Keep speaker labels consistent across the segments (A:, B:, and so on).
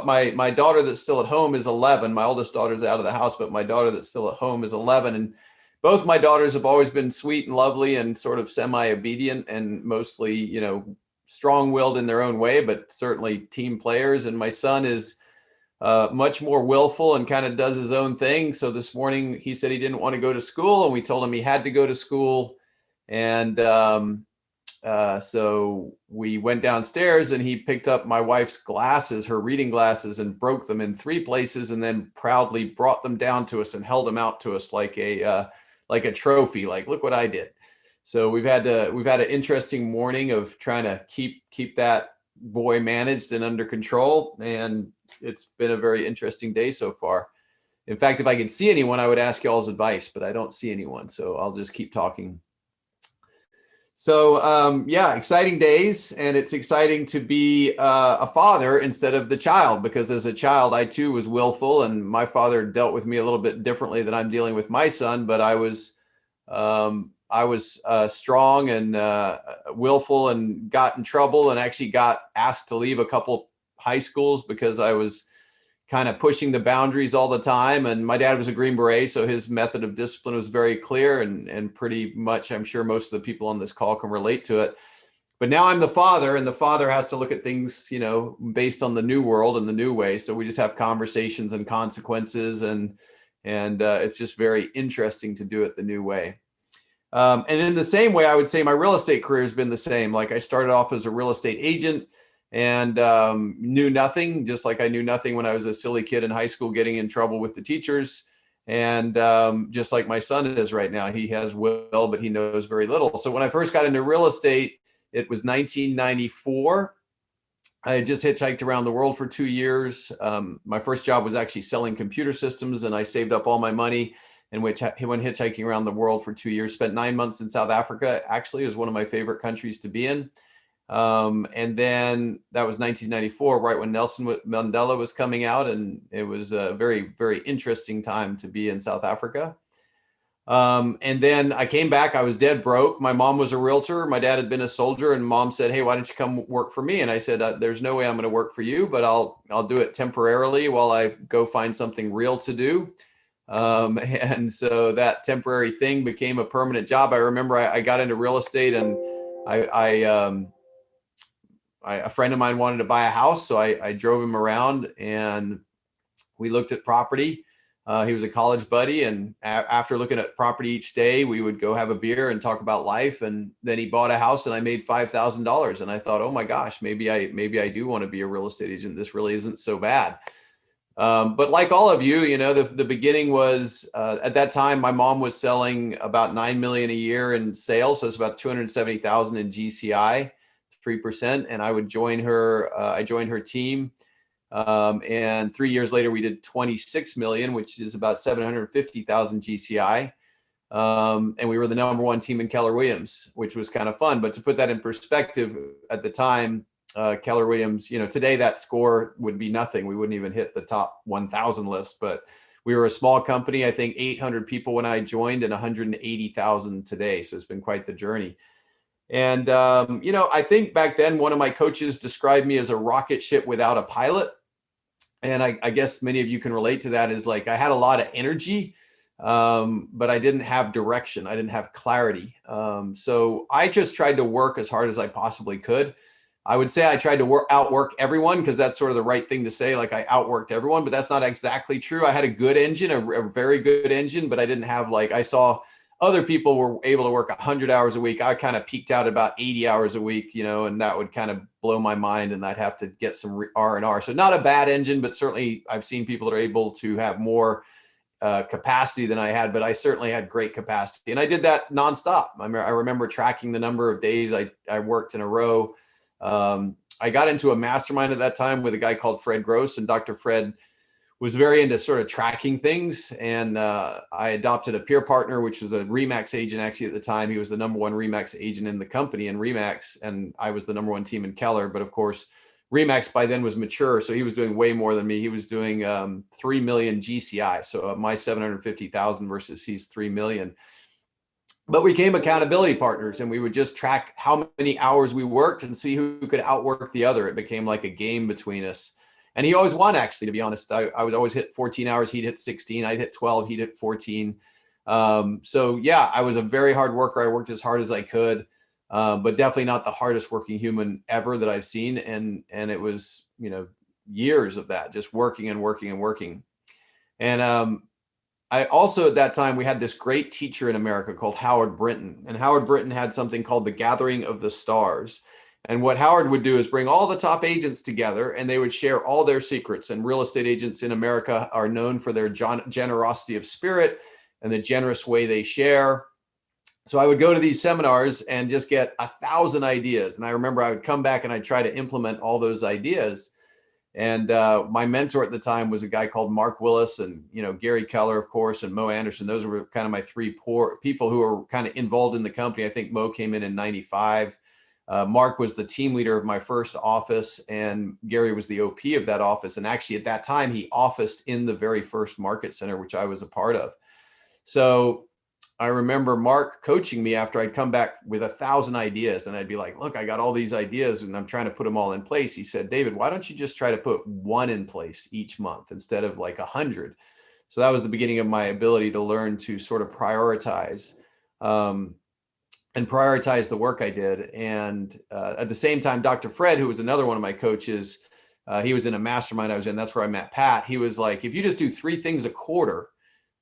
A: my daughter that's still at home is 11. My oldest daughter's out of the house, but my daughter that's still at home is 11. And both my daughters have always been sweet and lovely and sort of semi-obedient and mostly, strong-willed in their own way, but certainly team players. And my son is much more willful and kind of does his own thing. So this morning he said he didn't want to go to school, and we told him he had to go to school. And so we went downstairs, and he picked up my wife's glasses, her reading glasses, and broke them in 3 places, and then proudly brought them down to us and held them out to us like a trophy. Like, look what I did. So we've had an interesting morning of trying to keep that boy managed and under control, and it's been a very interesting day so far. In fact, if I could see anyone, I would ask y'all's advice, but I don't see anyone, so I'll just keep talking. So yeah, exciting days, and it's exciting to be a father instead of the child, because as a child, I too was willful, and my father dealt with me a little bit differently than I'm dealing with my son. But I was strong and willful, and got in trouble, and actually got asked to leave a couple high schools because I was kind of pushing the boundaries all the time. And my dad was a Green Beret, so his method of discipline was very clear, and pretty much, I'm sure most of the people on this call can relate to it. But now I'm the father, and the father has to look at things, based on the new world and the new way. So we just have conversations and consequences, and it's just very interesting to do it the new way. And in the same way, I would say my real estate career has been the same. Like, I started off as a real estate agent, and knew nothing, just like I knew nothing when I was a silly kid in high school getting in trouble with the teachers. And just like my son is right now, he has will, but he knows very little. So when I first got into real estate, it was 1994. I had just hitchhiked around the world for 2 years. My first job was actually selling computer systems, and I saved up all my money and went hitchhiking around the world for 2 years. Spent 9 months in South Africa. Actually, it was one of my favorite countries to be in. And then that was 1994, right when Nelson Mandela was coming out. And it was a very, very interesting time to be in South Africa. And then I came back, I was dead broke. My mom was a realtor. My dad had been a soldier, and mom said, "Hey, why don't you come work for me?" And I said, "There's no way I'm going to work for you, but I'll do it temporarily while I go find something real to do." And so that temporary thing became a permanent job. I remember I got into real estate, and a friend of mine wanted to buy a house, so I drove him around, and we looked at property. He was a college buddy, and after looking at property each day, we would go have a beer and talk about life. And then he bought a house, and I made $5,000. And I thought, oh my gosh, maybe I do want to be a real estate agent. This really isn't so bad. But like all of you, the beginning was at that time, my mom was selling about 9 million a year in sales. So it's about 270,000 in GCI, 3%. And I would join her. I joined her team. And 3 years later, we did 26 million, which is about 750,000 GCI. And we were the #1 team in Keller Williams, which was kind of fun. But to put that in perspective, at the time, Keller Williams, today that score would be nothing. We wouldn't even hit the top 1,000 list, but we were a small company. I think 800 people when I joined, and 180,000 today. So it's been quite the journey. And, I think back then, one of my coaches described me as a rocket ship without a pilot. And I guess many of you can relate to that. Is like, I had a lot of energy, but I didn't have direction. I didn't have clarity. So I just tried to work as hard as I possibly could. I would say I tried to outwork everyone, because that's sort of the right thing to say. Like, I outworked everyone, but that's not exactly true. I had a good engine, a very good engine, but I didn't have, I saw other people were able to work 100 hours a week. I kind of peaked out about 80 hours a week, and that would kind of blow my mind, and I'd have to get some R&R. So not a bad engine, but certainly I've seen people that are able to have more capacity than I had, but I certainly had great capacity. And I did that nonstop. I remember tracking the number of days I worked in a row. I got into a mastermind at that time with a guy called Fred Gross, and Dr. Fred was very into sort of tracking things. And I adopted a peer partner, which was a RE/MAX agent. Actually, at the time, he was the #1 RE/MAX agent in the company in RE/MAX, and I was the #1 team in Keller. But of course, RE/MAX by then was mature, so he was doing way more than me. He was doing 3 million GCI, so my 750,000 versus he's 3 million. But we became accountability partners, and we would just track how many hours we worked and see who could outwork the other. It became like a game between us. And he always won, actually, to be honest. I would always hit 14 hours. He'd hit 16. I'd hit 12. He'd hit 14. So yeah, I was a very hard worker. I worked as hard as I could, but definitely not the hardest working human ever that I've seen. And it was, years of that, just working and working and working. And I also, at that time, we had this great teacher in America called Howard Brinton. And Howard Brinton had something called the Gathering of the Stars. And what Howard would do is bring all the top agents together, and they would share all their secrets. And real estate agents in America are known for their generosity of spirit and the generous way they share. So I would go to these seminars and just get 1,000 ideas. And I remember I would come back and I'd try to implement all those ideas. And my mentor at the time was a guy called Mark Willis, and Gary Keller, of course, and Mo Anderson. Those were kind of my three people who were kind of involved in the company. I think Mo came in 95. Mark was the team leader of my first office, and Gary was the OP of that office. And actually, at that time, he officed in the very first market center, which I was a part of. So I remember Mark coaching me after I'd come back with 1,000 ideas, and I'd be like, look, I got all these ideas and I'm trying to put them all in place. He said, David, why don't you just try to put one in place each month instead of like 100? So that was the beginning of my ability to learn to sort of prioritize and prioritize the work I did. And at the same time, Dr. Fred, who was another one of my coaches, he was in a mastermind I was in. That's where I met Pat. He was like, if you just do 3 things a quarter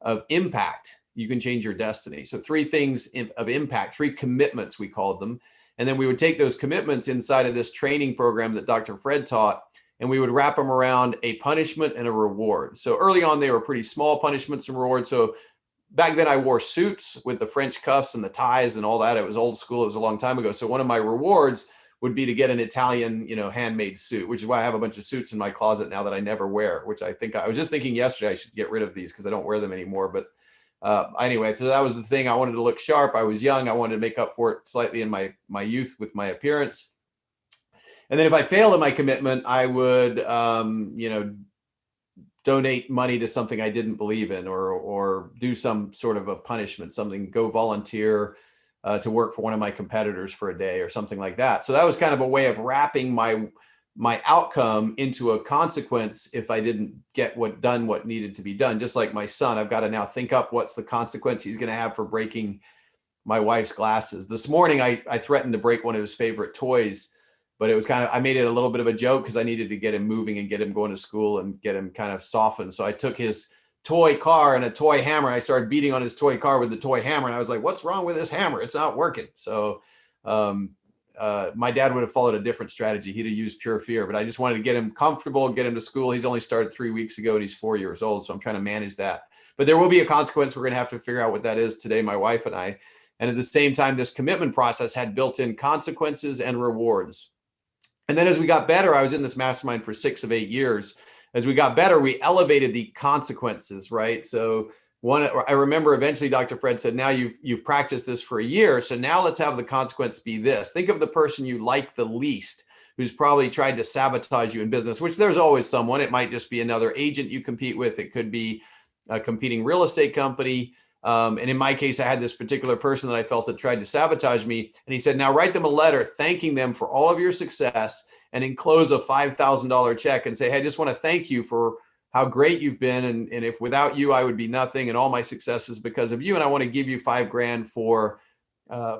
A: of impact, you can change your destiny. So 3 things of impact, 3 commitments, we called them. And then we would take those commitments inside of this training program that Dr. Fred taught, and we would wrap them around a punishment and a reward. So early on, they were pretty small punishments and rewards. So back then I wore suits with the French cuffs and the ties and all that. It was old school. It was a long time ago. So one of my rewards would be to get an Italian, handmade suit, which is why I have a bunch of suits in my closet now that I never wear, which I was just thinking yesterday I should get rid of these because I don't wear them anymore. But anyway, so that was the thing. I wanted to look sharp. I was young. I wanted to make up for it slightly in my youth with my appearance. And then if I failed in my commitment, I would, donate money to something I didn't believe in, or do some sort of a punishment, go volunteer to work for one of my competitors for a day or something like that. So that was kind of a way of wrapping my outcome into a consequence if I didn't get what needed to be done. Just like my son, I've got to now think up what's the consequence he's going to have for breaking my wife's glasses. This morning, I threatened to break one of his favorite toys, but it was I made it a little bit of a joke because I needed to get him moving and get him going to school and get him kind of softened. So I took his toy car and a toy hammer. I started beating on his toy car with the toy hammer. And I was like, what's wrong with this hammer? It's not working. So my dad would have followed a different strategy. He'd have used pure fear, but I just wanted to get him comfortable, get him to school. He's only started 3 weeks ago and he's 4 years old. So I'm trying to manage that. But there will be a consequence. We're going to have to figure out what that is today, my wife and I. And at the same time, this commitment process had built-in consequences and rewards. And then as we got better, I was in this mastermind for 6 of 8 years. As we got better, we elevated the consequences, right? So I remember eventually Dr. Fred said, now you've practiced this for a year. So now let's have the consequence be this. Think of the person you like the least, who's probably tried to sabotage you in business, which there's always someone. It might just be another agent you compete with. It could be a competing real estate company. And in my case, I had this particular person that I felt had tried to sabotage me. And he said, now write them a letter thanking them for all of your success and enclose a $5,000 check and say, hey, I just want to thank you for how great you've been. And if without you, I would be nothing. And all my success is because of you. And I want to give you $5,000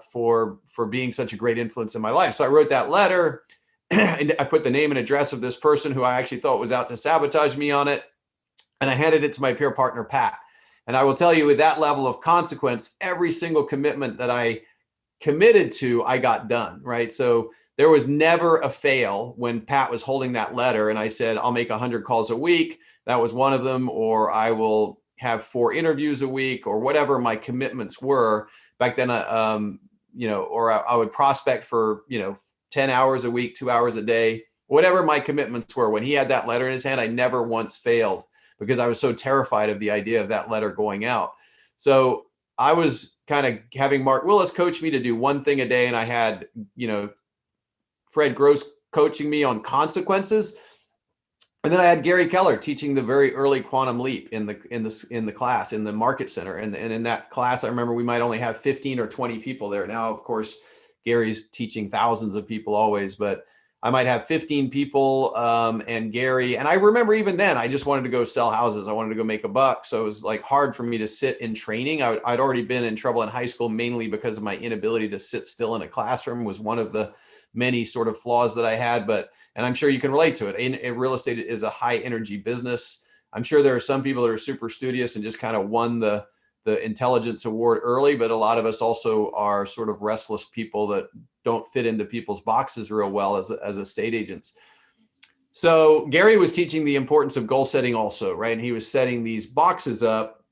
A: for being such a great influence in my life. So I wrote that letter and I put the name and address of this person who I actually thought was out to sabotage me on it. And I handed it to my peer partner, Pat. And I will tell you, with that level of consequence, every single commitment that I committed to, I got done, right? So there was never a fail when Pat was holding that letter and I said, I'll make 100 calls a week. That was one of them, or I will have 4 interviews a week, or whatever my commitments were. Back then, or I would prospect for, 10 hours a week, 2 hours a day, whatever my commitments were. When he had that letter in his hand, I never once failed, because I was so terrified of the idea of that letter going out. So I was kind of having Mark Willis coach me to do one thing a day. And I had, Fred Gross coaching me on consequences. And then I had Gary Keller teaching the very early quantum leap in the class, in the market center. And in that class, I remember we might only have 15 or 20 people there. Now, of course, Gary's teaching thousands of people always, but I might have 15 people and Gary. And I remember even then, I just wanted to go sell houses. I wanted to go make a buck. So it was like hard for me to sit in training. I'd already been in trouble in high school, mainly because of my inability to sit still in a classroom was one of the many sort of flaws that I had. And I'm sure you can relate to it. In real estate is a high energy business. I'm sure there are some people that are super studious and just kind of won the intelligence award early, but a lot of us also are sort of restless people that don't fit into people's boxes real well as estate agents. So Gary was teaching the importance of goal setting also, right? And he was setting these boxes up.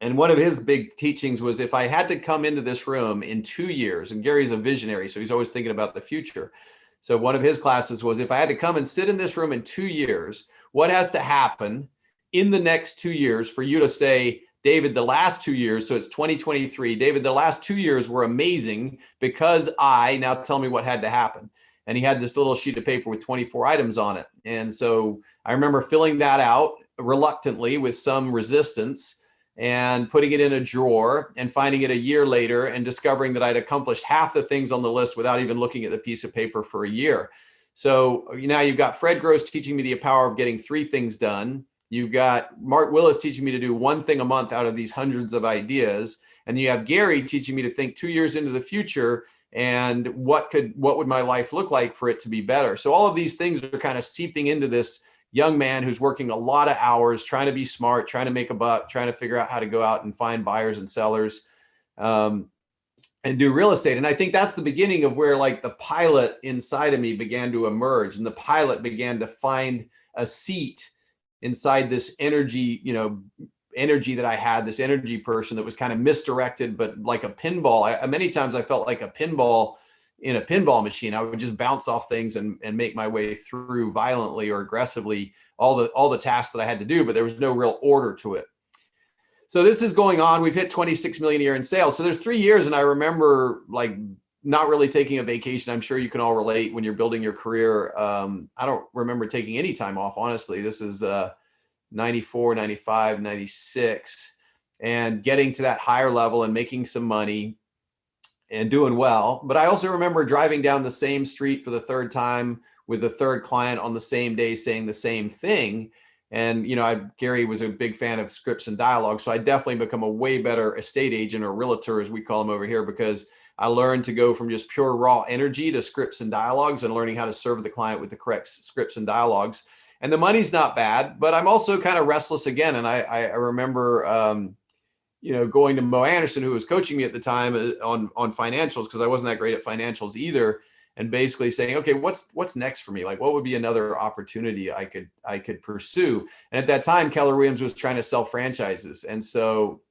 A: And one of his big teachings was if I had to come into this room in 2 years, and Gary's a visionary, so he's always thinking about the future. So one of his classes was if I had to come and sit in this room in 2 years, what has to happen in the next 2 years for you to say, David, the last 2 years, so it's 2023, David, the last 2 years were amazing because now tell me what had to happen. And he had this little sheet of paper with 24 items on it. And so I remember filling that out reluctantly with some resistance and putting it in a drawer and finding it a year later and discovering that I'd accomplished half the things on the list without even looking at the piece of paper for a year. So now you've got Fred Gross teaching me the power of getting 3 things done. You've got Mark Willis teaching me to do 1 thing a month out of these hundreds of ideas. And you have Gary teaching me to think 2 years into the future and what would my life look like for it to be better. So all of these things are kind of seeping into this young man who's working a lot of hours, trying to be smart, trying to make a buck, trying to figure out how to go out and find buyers and sellers and do real estate. And I think that's the beginning of where like the pilot inside of me began to emerge, and the pilot began to find a seat inside this energy that I had, this energy person that was kind of misdirected, but like a pinball. Many times I felt like a pinball in a pinball machine. I would just bounce off things and make my way through violently or aggressively all the tasks that I had to do, but there was no real order to it. So this is going on. We've hit 26 million a year in sales. So there's 3 years, and I remember like not really taking a vacation. I'm sure you can all relate when you're building your career. I don't remember taking any time off, honestly. This is 94, 95, 96, and getting to that higher level and making some money and doing well. But I also remember driving down the same street for the 3rd time with the 3rd client on the same day saying the same thing. And, Gary was a big fan of scripts and dialogue. So I definitely become a way better estate agent or realtor, as we call them over here, because I learned to go from just pure raw energy to scripts and dialogues and learning how to serve the client with the correct scripts and dialogues. And the money's not bad, but I'm also kind of restless again. And I remember, going to Mo Anderson, who was coaching me at the time on financials, because I wasn't that great at financials either, and basically saying, okay, what's next for me? Like, what would be another opportunity I could pursue? And at that time, Keller Williams was trying to sell franchises. And so,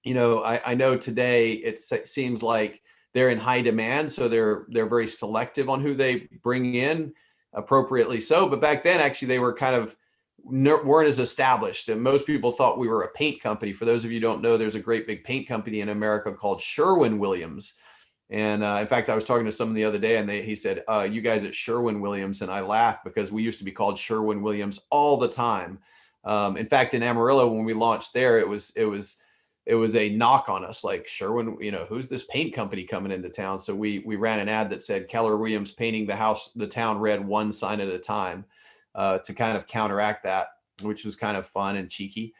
A: I know today it seems like they're in high demand. So they're very selective on who they bring in, appropriately so. But back then, actually, they were kind of weren't as established. And most people thought we were a paint company. For those of you who don't know, there's a great big paint company in America called Sherwin-Williams. And in fact, I was talking to someone the other day, and he said, you guys at Sherwin-Williams. And I laughed because we used to be called Sherwin-Williams all the time. In fact, in Amarillo, when we launched there, it was a knock on us, like, Sherwin, who's this paint company coming into town? So we ran an ad that said Keller Williams painting the town red one sign at a time to kind of counteract that, which was kind of fun and cheeky.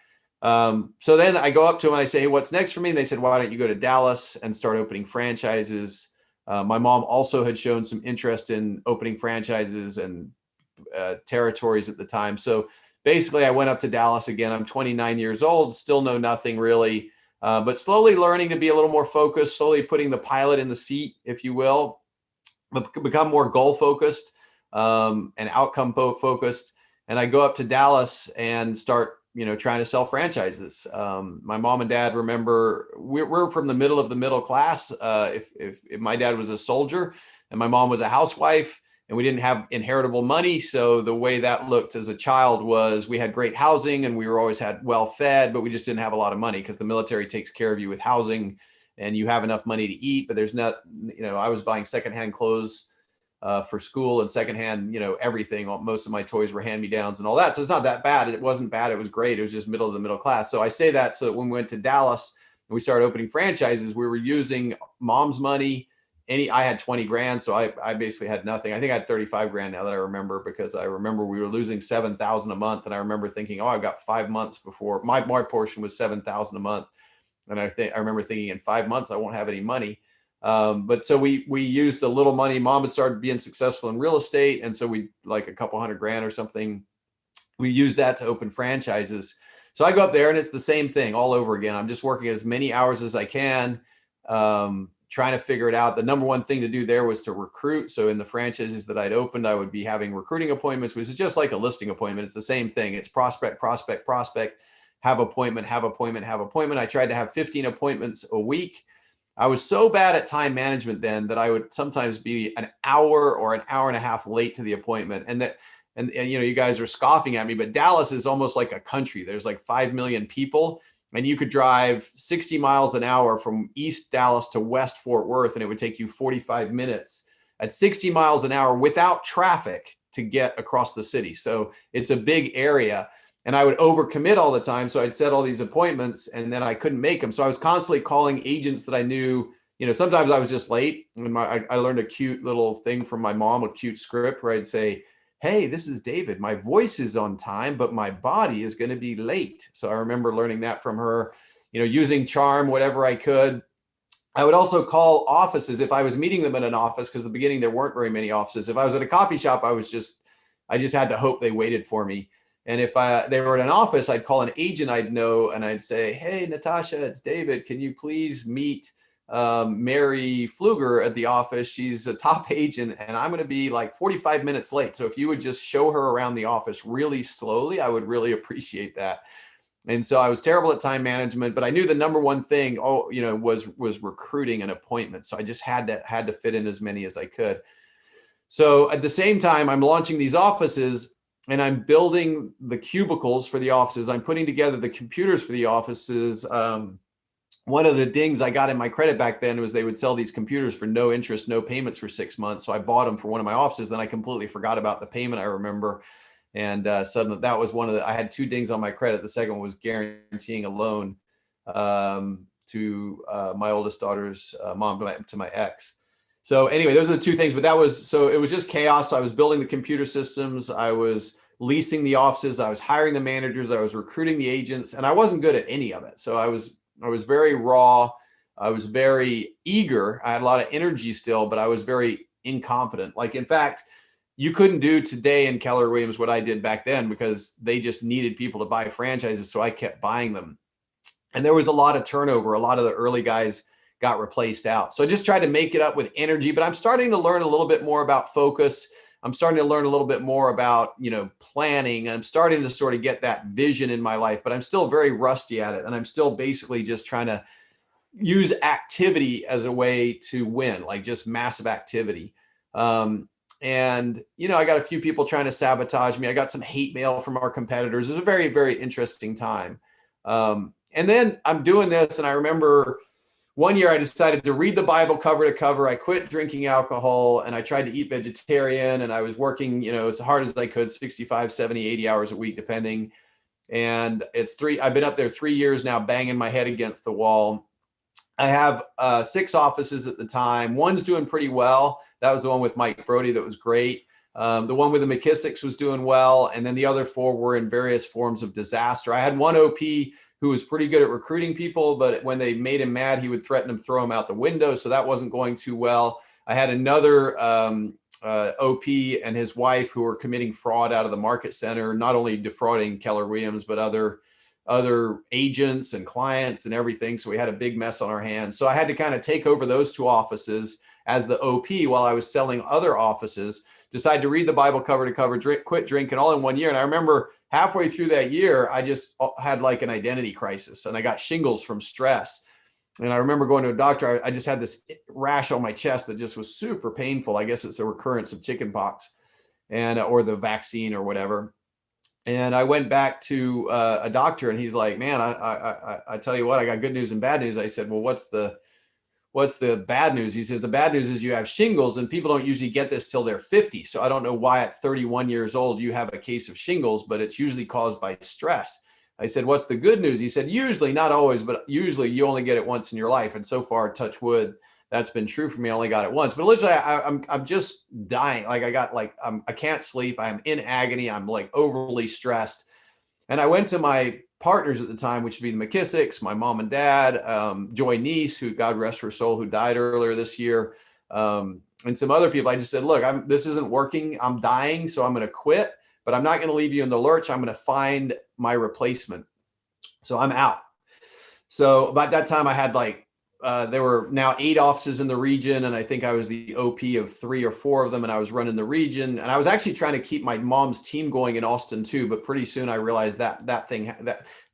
A: So then I go up to them and I say, hey, what's next for me? And they said, why don't you go to Dallas and start opening franchises? My mom also had shown some interest in opening franchises and territories at the time. So basically, I went up to Dallas again. I'm 29 years old, still know nothing really, but slowly learning to be a little more focused, slowly putting the pilot in the seat, if you will, but become more goal focused and outcome focused. And I go up to Dallas and start, trying to sell franchises. My mom and dad, remember, we're from the middle class. If my dad was a soldier and my mom was a housewife, and we didn't have inheritable money. So the way that looked as a child was we had great housing and we were always well fed, but we just didn't have a lot of money because the military takes care of you with housing and you have enough money to eat, but there's not, I was buying secondhand clothes for school and secondhand, everything. Most of my toys were hand-me-downs and all that. So it's not that bad. It wasn't bad. It was great. It was just middle of the middle class. So I say that so that when we went to Dallas and we started opening franchises, we were using mom's money I had 20 grand. So I basically had nothing. I think I had 35 grand now that I remember, because I remember we were losing 7,000 a month. And I remember thinking, oh, I've got 5 months before my portion was 7,000 a month. And I remember thinking in 5 months, I won't have any money. But so we used the little money. Mom had started being successful in real estate. And so we, like a couple $100 grand or something, we used that to open franchises. So I go up there and it's the same thing all over again. I'm just working as many hours as I can, trying to figure it out. The number one thing to do there was to recruit. So in the franchises that I'd opened, I would be having recruiting appointments, which is just like a listing appointment. It's the same thing. It's prospect, prospect, prospect, have appointment, have appointment, have appointment. I tried to have 15 appointments a week. I was so bad at time management then that I would sometimes be an hour or an hour and a half late to the appointment. And you know, you guys are scoffing at me, but Dallas is almost like a country. There's like 5 million people, and you could drive 60 miles an hour from East Dallas to West Fort Worth, and it would take you 45 minutes at 60 miles an hour without traffic to get across the city. So it's a big area, and I would overcommit all the time. So I'd set all these appointments and then I couldn't make them. So I was constantly calling agents that I knew. You know, sometimes I was just late, and I learned a cute little thing from my mom, a cute script where I'd say, hey, this is David. My voice is on time, but my body is going to be late. So I remember learning that from her, you know, using charm, whatever I could. I would also call offices if I was meeting them in an office, because at the beginning there weren't very many offices. If I was at a coffee shop, I just had to hope they waited for me. And if they were in an office, I'd call an agent I'd know and I'd say, hey, Natasha, it's David. Can you please meet Mary Pfluger at the office? She's a top agent and I'm going to be like 45 minutes late. So if you would just show her around the office really slowly, I would really appreciate that. And so I was terrible at time management, but I knew the number one thing, was recruiting an appointment. So I just had to fit in as many as I could. So at the same time, I'm launching these offices and I'm building the cubicles for the offices. I'm putting together the computers for the offices. One of the dings I got in my credit back then was they would sell these computers for no interest, no payments for 6 months. So I bought them for one of my offices. Then I completely forgot about the payment, I remember. And suddenly that was I had 2 dings on my credit. The second one was guaranteeing a loan to my oldest daughter's mom, to my ex. So anyway, those are the 2 things, but it was just chaos. I was building the computer systems. I was leasing the offices. I was hiring the managers. I was recruiting the agents, and I wasn't good at any of it. So I was very raw. I was very eager. I had a lot of energy still, but I was very incompetent. Like, in fact, you couldn't do today in Keller Williams what I did back then, because they just needed people to buy franchises. So I kept buying them. And there was a lot of turnover. A lot of the early guys got replaced out. So I just tried to make it up with energy, but I'm starting to learn a little bit more about focus. I'm starting to learn a little bit more about, planning. I'm starting to sort of get that vision in my life, but I'm still very rusty at it. And I'm still basically just trying to use activity as a way to win, like just massive activity. And, I got a few people trying to sabotage me. I got some hate mail from our competitors. It was a very, very interesting time. And then I'm doing this, and I remember one year I decided to read the Bible cover to cover. I quit drinking alcohol and I tried to eat vegetarian, and I was working, as hard as I could, 65, 70, 80 hours a week, depending. And I've been up there 3 years now, banging my head against the wall. I have 6 offices at the time. One's doing pretty well. That was the one with Mike Brody. That was great. The one with the McKissicks was doing well. And then the other 4 were in various forms of disaster. I had one OP who was pretty good at recruiting people, but when they made him mad, he would threaten them, throw him out the window. So that wasn't going too well. I had another OP and his wife who were committing fraud out of the market center, not only defrauding Keller Williams, but other agents and clients and everything. So we had a big mess on our hands. So I had to kind of take over those 2 offices as the OP while I was selling other offices. Decided to read the Bible cover to cover, quit drinking all in 1 year. And I remember halfway through that year, I just had like an identity crisis, and I got shingles from stress. And I remember going to a doctor. I just had this rash on my chest that just was super painful. I guess it's a recurrence of chickenpox or the vaccine or whatever. And I went back to a doctor, and he's like, man, I tell you what, I got good news and bad news. I said, well, what's the bad news? He says, the bad news is you have shingles, and people don't usually get this till they're 50. So I don't know why at 31 years old you have a case of shingles, but it's usually caused by stress. I said, what's the good news? He said, usually, not always, but usually you only get it once in your life. And so far, touch wood, that's been true for me. I only got it once, but literally I'm just dying. Like I can't sleep. I'm in agony. I'm like overly stressed. And I went to my partners at the time, which would be the McKissicks, my mom and dad, Joy Niece, who God rest her soul, who died earlier this year, and some other people. I just said, look, this isn't working. I'm dying, so I'm going to quit, but I'm not going to leave you in the lurch. I'm going to find my replacement. So I'm out. So about that time I had there were now 8 offices in the region. And I think I was the OP of 3 or 4 of them. And I was running the region, and I was actually trying to keep my mom's team going in Austin too. But pretty soon I realized that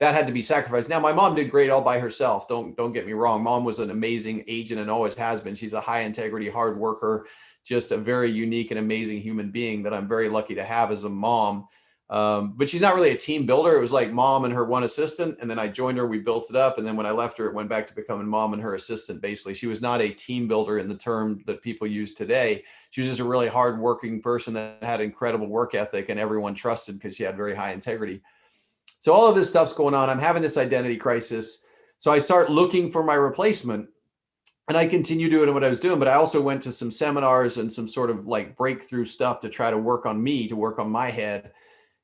A: had to be sacrificed. Now my mom did great all by herself. Don't get me wrong. Mom was an amazing agent and always has been. She's a high integrity, hard worker, just a very unique and amazing human being that I'm very lucky to have as a mom. But she's not really a team builder. It was like mom and her one assistant. And then I joined her, we built it up. And then when I left her, it went back to becoming mom and her assistant. Basically, she was not a team builder in the term that people use today. She was just a really hardworking person that had incredible work ethic and everyone trusted because she had very high integrity. So all of this stuff's going on. I'm having this identity crisis. So I start looking for my replacement. And I continue doing what I was doing, but I also went to some seminars and some sort of like breakthrough stuff to try to work on me, to work on my head.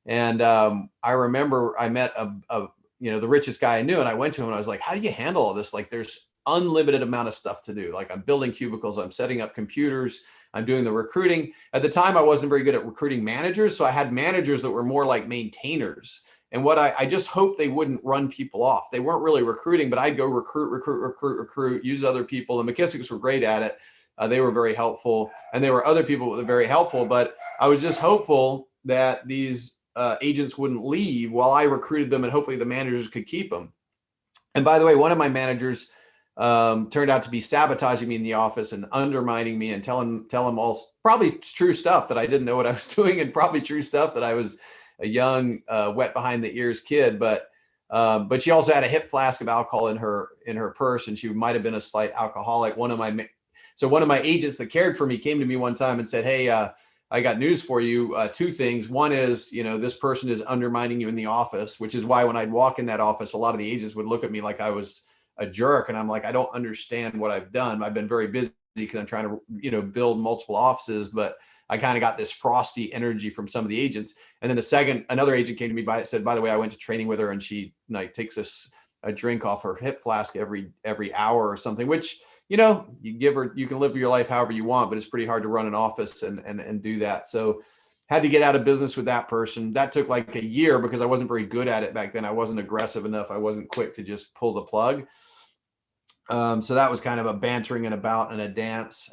A: And I remember I met the richest guy I knew, and I went to him and I was like, how do you handle all this? Like, there's unlimited amount of stuff to do. Like, I'm building cubicles, I'm setting up computers, I'm doing the recruiting. At the time, I wasn't very good at recruiting managers. So I had managers that were more like maintainers. And what I just hoped they wouldn't run people off. They weren't really recruiting, but I'd go recruit, use other people. The McKissicks were great at it. They were very helpful. And there were other people that were very helpful, but I was just hopeful that these agents wouldn't leave while I recruited them, and hopefully the managers could keep them. And by the way, one of my managers turned out to be sabotaging me in the office and undermining me and telling all probably true stuff that I didn't know what I was doing, and probably true stuff that I was a young, wet behind the ears kid. But she also had a hip flask of alcohol in her purse, and she might have been a slight alcoholic. One of my agents that cared for me came to me one time and said, hey, I got news for you. 2 things. One is, this person is undermining you in the office, which is why when I'd walk in that office, a lot of the agents would look at me like I was a jerk. And I'm like, I don't understand what I've done. I've been very busy because I'm trying to, build multiple offices, but I kind of got this frosty energy from some of the agents. And then another agent came to me said, by the way, I went to training with her, and she takes a drink off her hip flask every hour or something, which, you can live your life however you want, but it's pretty hard to run an office and do that. So had to get out of business with that person. That took like a year because I wasn't very good at it back then. I wasn't aggressive enough. I wasn't quick to just pull the plug. So that was kind of a bantering and about and a dance.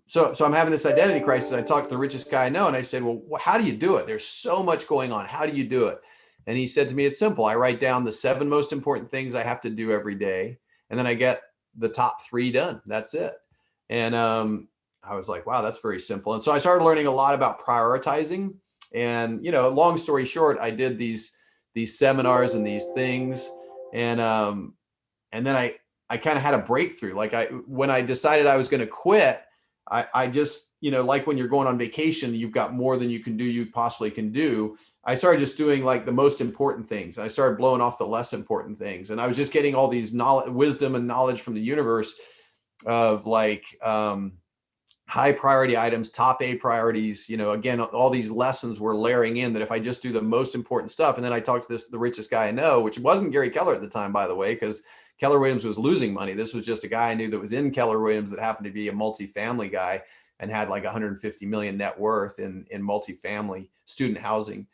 A: So I'm having this identity crisis. I talked to the richest guy I know, and I said, well, how do you do it? There's so much going on. How do you do it? And he said to me, it's simple. I write down the 7 most important things I have to do every day, and then I get the top 3 done. That's it. And I was like, wow, that's very simple. And so I started learning a lot about prioritizing. And long story short, I did these seminars and these things, and then I kind of had a breakthrough. Like when I decided I was going to quit, I just, like when you're going on vacation, you've got more than you possibly can do. I started just doing like the most important things. I started blowing off the less important things. And I was just getting all these wisdom and knowledge from the universe of like high priority items, top A priorities. Again, all these lessons were layering in that if I just do the most important stuff. And then I talked to the richest guy I know, which wasn't Gary Keller at the time, by the way, because Keller Williams was losing money. This was just a guy I knew that was in Keller Williams that happened to be a multifamily guy and had like 150 million net worth in multifamily student housing.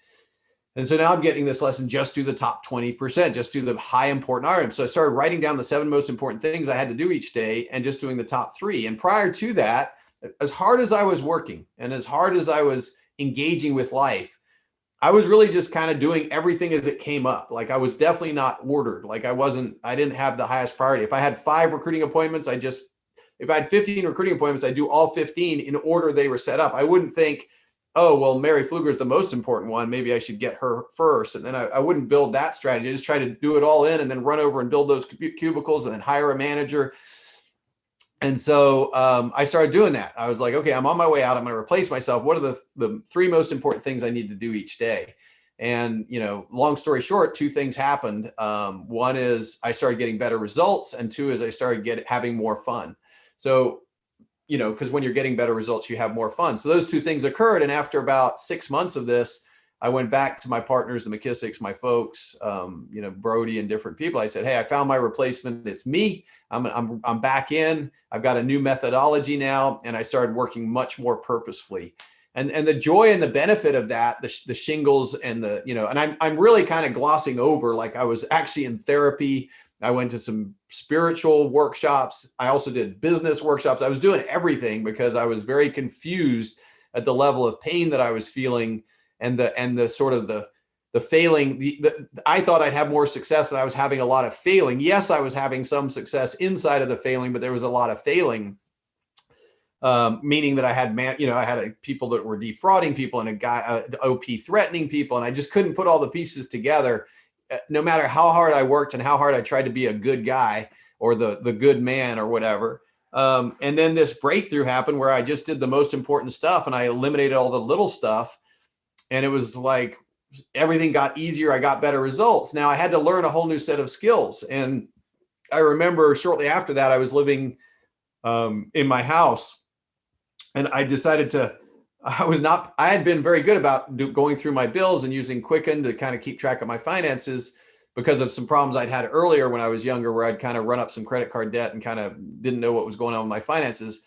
A: And so now I'm getting this lesson, just do the top 20%, just do the high important items. So I started writing down the 7 most important things I had to do each day and just doing the top 3. And prior to that, as hard as I was working and as hard as I was engaging with life, I was really just kind of doing everything as it came up. Like I was definitely not ordered. Like I didn't have the highest priority. If I had 5 recruiting appointments, if I had 15 recruiting appointments, I'd do all 15 in order they were set up. I wouldn't think, oh, well, Mary Pfluger is the most important one. Maybe I should get her first. And then I wouldn't build that strategy. I just try to do it all in and then run over and build those cubicles and then hire a manager. And so I started doing that. I was like, okay, I'm on my way out. I'm going to replace myself. What are the 3 most important things I need to do each day? And, long story short, 2 things happened. One is I started getting better results. And 2 is I started having more fun. So, because when you're getting better results, you have more fun. So those two things occurred. And after about 6 months of this, I went back to my partners, the McKissicks, my folks, Brody and different people. I said, hey, I found my replacement. It's me. I'm back in. I've got a new methodology now. And I started working much more purposefully. And the joy and the benefit of that, the shingles and and I'm really kind of glossing over, like I was actually in therapy. I went to some spiritual workshops. I also did business workshops. I was doing everything because I was very confused at the level of pain that I was feeling and the sort of the failing. I thought I'd have more success, and I was having a lot of failing. Yes, I was having some success inside of the failing, but there was a lot of failing. Meaning that I had people that were defrauding people and a guy, OP threatening people, and I just couldn't put all the pieces together. No matter how hard I worked and how hard I tried to be a good guy or the good man or whatever. And then this breakthrough happened where I just did the most important stuff and I eliminated all the little stuff. And it was like everything got easier. I got better results. Now I had to learn a whole new set of skills. And I remember shortly after that, I was living in my house, and I decided I had been very good about going through my bills and using Quicken to kind of keep track of my finances because of some problems I'd had earlier when I was younger, where I'd kind of run up some credit card debt and kind of didn't know what was going on with my finances.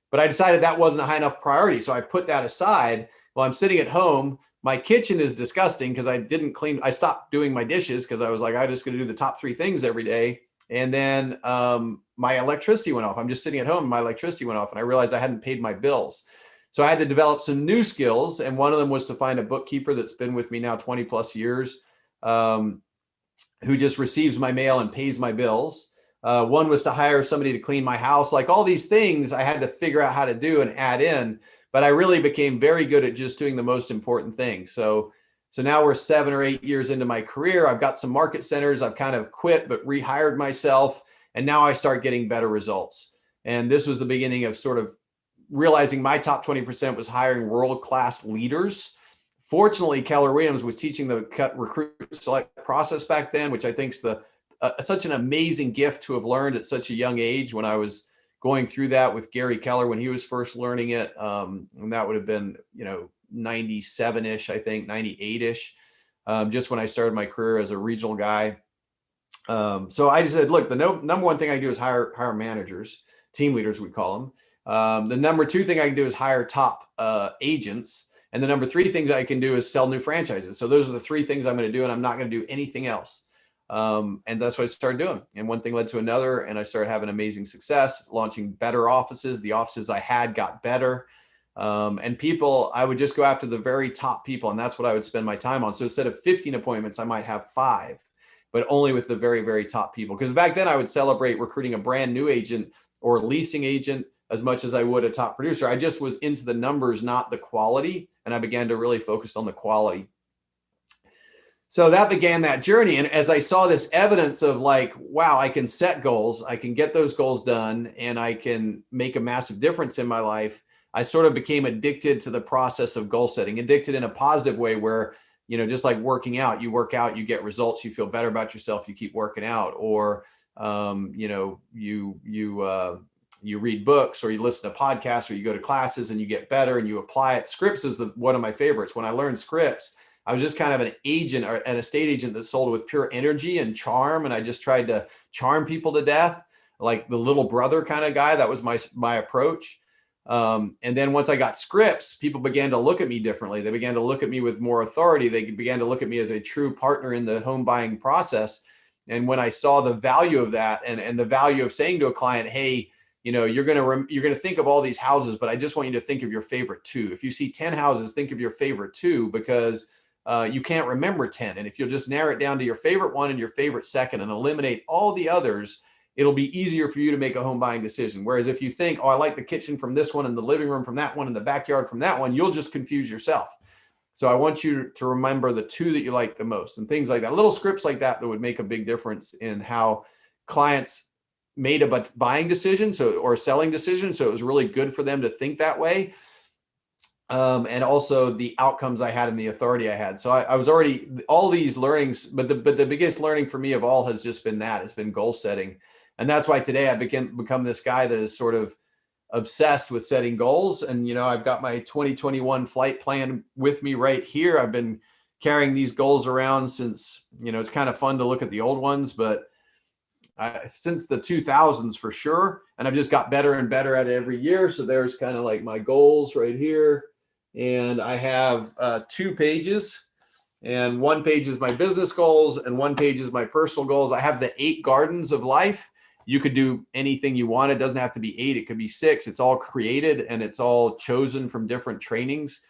A: But I decided that wasn't a high enough priority. So I put that aside. While I'm sitting at home, my kitchen is disgusting because I didn't clean. I stopped doing my dishes because I was like, I'm just going to do the top 3 things every day. And then my electricity went off. I'm just sitting at home and my electricity went off and I realized I hadn't paid my bills. So I had to develop some new skills. And one of them was to find a bookkeeper that's been with me now 20 plus years, who just receives my mail and pays my bills. One was to hire somebody to clean my house. Like all these things I had to figure out how to do and add in, but I really became very good at just doing the most important things. So now we're 7 or 8 years into my career. I've got some market centers. I've kind of quit, but rehired myself. And now I start getting better results. And this was the beginning of sort of realizing my top 20% was hiring world-class leaders. Fortunately, Keller Williams was teaching the recruit select process back then, which I think is such an amazing gift to have learned at such a young age. When I was going through that with Gary Keller when he was first learning it, and that would have been 97-ish, I think 98-ish, just when I started my career as a regional guy. So I just said, look, the number one thing I do is hire managers, team leaders, we call them. The number 2 thing I can do is hire top agents. And the number 3 things I can do is sell new franchises. So those are the 3 things I'm going to do, and I'm not going to do anything else. And that's what I started doing. And one thing led to another, and I started having amazing success, launching better offices. The offices I had got better. And people, I would just go after the very top people, and that's what I would spend my time on. So instead of 15 appointments, I might have 5, but only with the very, very top people. Because back then I would celebrate recruiting a brand new agent or leasing agent as much as I would a top producer. I just was into the numbers, not the quality. And I began to really focus on the quality. So that began that journey. And as I saw this evidence of like, wow, I can set goals, I can get those goals done, and I can make a massive difference in my life, I sort of became addicted to the process of goal setting, addicted in a positive way where, just like working out, you work out, you get results, you feel better about yourself, you keep working out, or, you read books or you listen to podcasts or you go to classes and you get better and you apply it. Scripts is one of my favorites. When I learned scripts, I was just kind of an agent or an estate agent that sold with pure energy and charm. And I just tried to charm people to death, like the little brother kind of guy. That was my approach. And then once I got scripts, people began to look at me differently. They began to look at me with more authority. They began to look at me as a true partner in the home buying process. And when I saw the value of that and the value of saying to a client, hey, you're going to think of all these houses, but I just want you to think of your favorite 2. If you see 10 houses, think of your favorite 2, because you can't remember 10. And if you'll just narrow it down to your favorite 1 and your favorite 2nd and eliminate all the others, it'll be easier for you to make a home buying decision. Whereas if you think, oh, I like the kitchen from this one and the living room from that one and the backyard from that one, you'll just confuse yourself. So I want you to remember the 2 that you like the most and things like that. Little scripts like that would make a big difference in how clients made a buying decision or a selling decision. So it was really good for them to think that way. And also the outcomes I had and the authority I had. So I was already all these learnings, but the biggest learning for me of all has just been that. It's been goal setting. And that's why today I've become this guy that is sort of obsessed with setting goals. And, I've got my 2021 flight plan with me right here. I've been carrying these goals around since, it's kind of fun to look at the old ones, but since the 2000s for sure. And I've just got better and better at it every year. So there's kind of like my goals right here. And I have 2 pages. And one page is my business goals and one page is my personal goals. I have the 8 gardens of life. You could do anything you want. It doesn't have to be 8. It could be 6. It's all created and it's all chosen from different trainings.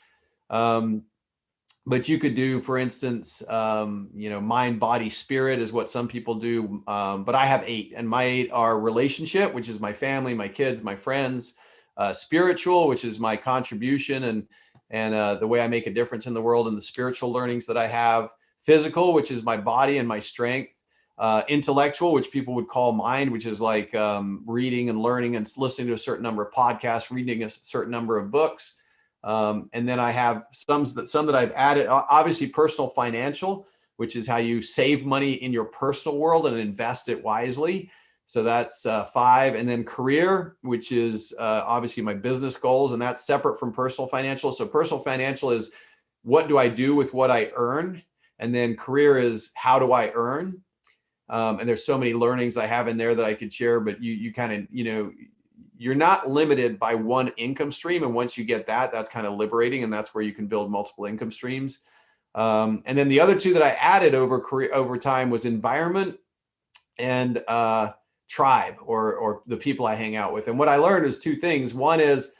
A: But you could do, for instance, mind, body, spirit is what some people do. But I have 8, and my 8 are relationship, which is my family, my kids, my friends, spiritual, which is my contribution and the way I make a difference in the world and the spiritual learnings that I have, physical, which is my body and my strength, intellectual, which people would call mind, which is like reading and learning and listening to a certain number of podcasts, reading a certain number of books. And then I have some that I've added, obviously personal financial, which is how you save money in your personal world and invest it wisely. So that's 5. And then career, which is obviously my business goals, and that's separate from personal financial. So personal financial is what do I do with what I earn? And then career is how do I earn? And there's so many learnings I have in there that I could share, but you kind of, you're not limited by one income stream. And once you get that, that's kind of liberating. And that's where you can build multiple income streams. And then the other 2 that I added over time was environment and tribe or the people I hang out with. And what I learned is 2 things. One is